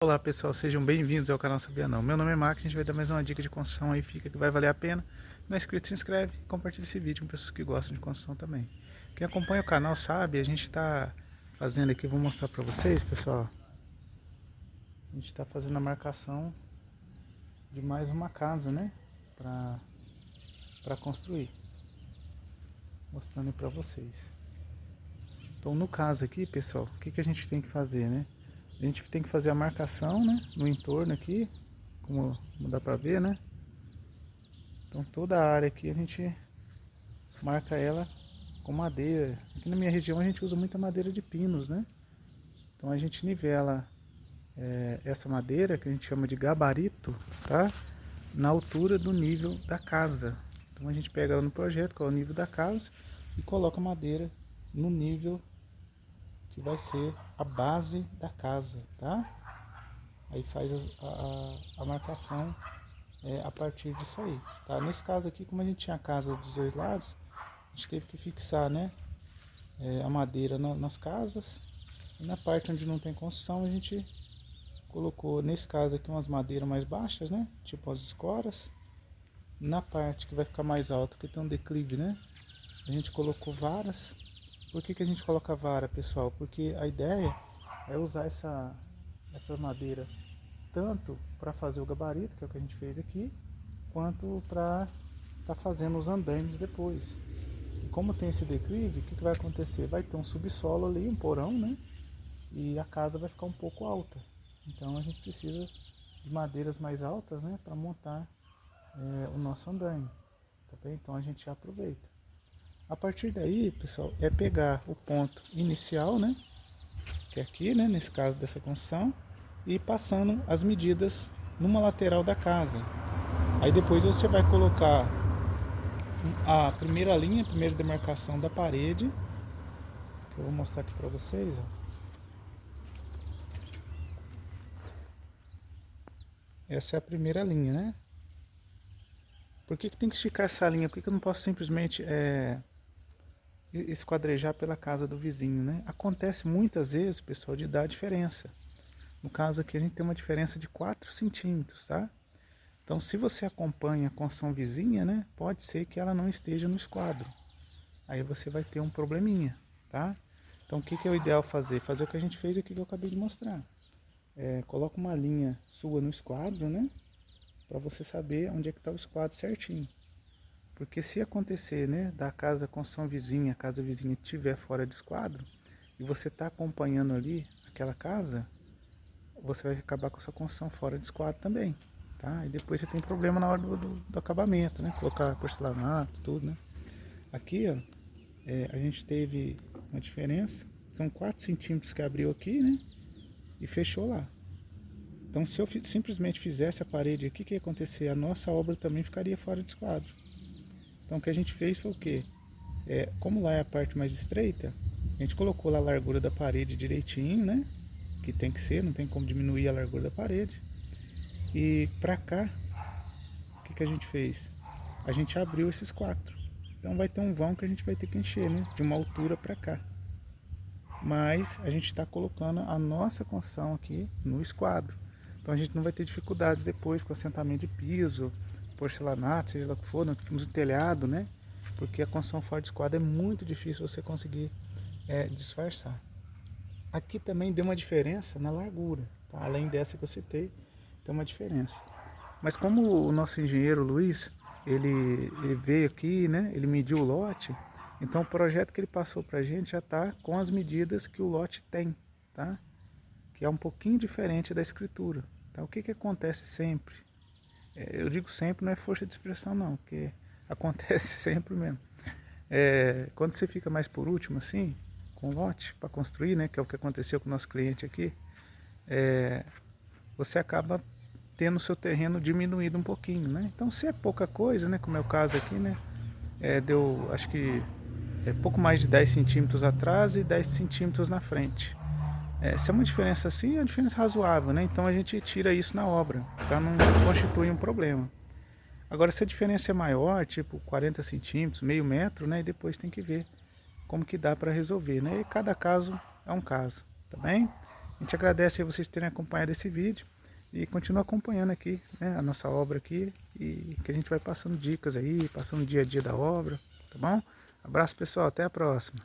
Olá pessoal, sejam bem-vindos ao canal Sabia Não. Meu nome é Marco, a gente vai dar mais uma dica de construção aí, fica que vai valer a pena. Não é inscrito, se inscreve e compartilha esse vídeo com pessoas que gostam de construção também. Quem acompanha o canal sabe, a gente está fazendo aqui, vou mostrar para vocês, pessoal. A gente está fazendo a marcação de mais uma casa, né? Para construir. Mostrando para vocês. Então no caso aqui, pessoal, o que a gente tem que fazer, né? A gente tem que fazer a marcação, né? No entorno aqui, como dá para ver, né? Então toda a área aqui a gente marca ela com madeira. Aqui na minha região a gente usa muita madeira de pinos, né? Então a gente nivela essa madeira, que a gente chama de gabarito, tá? Na altura do nível da casa. Então a gente pega ela no projeto, qual é o nível da casa, e coloca a madeira no nível que vai ser a base da casa, tá? Aí faz a marcação a partir disso aí, tá? Nesse caso aqui, como a gente tinha a casa dos dois lados, a gente teve que fixar, né, a madeira nas casas, e na parte onde não tem construção a gente colocou, nesse caso aqui, umas madeiras mais baixas, né, tipo as escoras. Na parte que vai ficar mais alta, que tem um declive, né, a gente colocou varas. Por que a gente coloca vara, pessoal? Porque a ideia é usar essa madeira tanto para fazer o gabarito, que é o que a gente fez aqui, quanto para estar fazendo os andaimes depois. E como tem esse declive, o que vai acontecer? Vai ter um subsolo ali, um porão, né? E a casa vai ficar um pouco alta. Então a gente precisa de madeiras mais altas, né? Para montar o nosso andaime. Tá bem? Então a gente já aproveita. A partir daí, pessoal, é pegar o ponto inicial, né? Que é aqui, né? Nesse caso dessa construção, e passando as medidas numa lateral da casa. Aí depois você vai colocar a primeira linha, a primeira demarcação da parede, que eu vou mostrar aqui para vocês, ó. Essa é a primeira linha, né? Por que tem que esticar essa linha? Por que eu não posso simplesmente esquadrejar pela casa do vizinho, né? Acontece muitas vezes, pessoal, de dar diferença. No caso aqui a gente tem uma diferença de 4 centímetros, tá? Então se você acompanha a construção vizinha, né? Pode ser que ela não esteja no esquadro. Aí você vai ter um probleminha, tá? Então o que é o ideal fazer? Fazer o que a gente fez aqui que eu acabei de mostrar. Coloca uma linha sua no esquadro, né? Para você saber onde é que está o esquadro certinho. Porque se acontecer, né, da casa construção vizinha, a casa vizinha estiver fora de esquadro, e você está acompanhando ali aquela casa, você vai acabar com a sua construção fora de esquadro também, tá? E depois você tem problema na hora do acabamento, né? Colocar porcelanato, tudo, né? Aqui, ó, a gente teve uma diferença, são 4 centímetros que abriu aqui, né? E fechou lá. Então se eu simplesmente fizesse a parede aqui, o que ia acontecer? A nossa obra também ficaria fora de esquadro. Então o que a gente fez foi o quê? Como lá é a parte mais estreita, a gente colocou lá a largura da parede direitinho, né? Que tem que ser, não tem como diminuir a largura da parede. E pra cá, o que a gente fez? A gente abriu esses 4. Então vai ter um vão que a gente vai ter que encher, né? De uma altura pra cá. Mas a gente está colocando a nossa construção aqui no esquadro. Então a gente não vai ter dificuldades depois com assentamento de piso, porcelanato, seja lá o que for, no telhado, né? Porque a construção fora de esquadro é muito difícil você conseguir disfarçar. Aqui também deu uma diferença na largura, tá? Além dessa que eu citei, tem uma diferença. Mas como o nosso engenheiro Luiz, ele veio aqui, né? Ele mediu o lote, então o projeto que ele passou para a gente já está com as medidas que o lote tem, tá? Que é um pouquinho diferente da escritura. Tá? O que acontece sempre? Eu digo sempre, não é força de expressão não, porque acontece sempre mesmo. Quando você fica mais por último assim, com o lote para construir, né? Que é o que aconteceu com o nosso cliente aqui, você acaba tendo o seu terreno diminuído um pouquinho, né? Então se é pouca coisa, né? Como é o caso aqui, né? Deu, acho que pouco mais de 10 centímetros atrás e 10 centímetros na frente. Se é uma diferença assim, é uma diferença razoável, né? Então a gente tira isso na obra, para não constituir um problema. Agora se a diferença é maior, tipo 40 centímetros, meio metro, né? E depois tem que ver como que dá para resolver, né? E cada caso é um caso, tá bem? A gente agradece aí vocês terem acompanhado esse vídeo e continua acompanhando aqui, né, a nossa obra aqui, e que a gente vai passando dicas aí, passando o dia a dia da obra, tá bom? Abraço pessoal, até a próxima.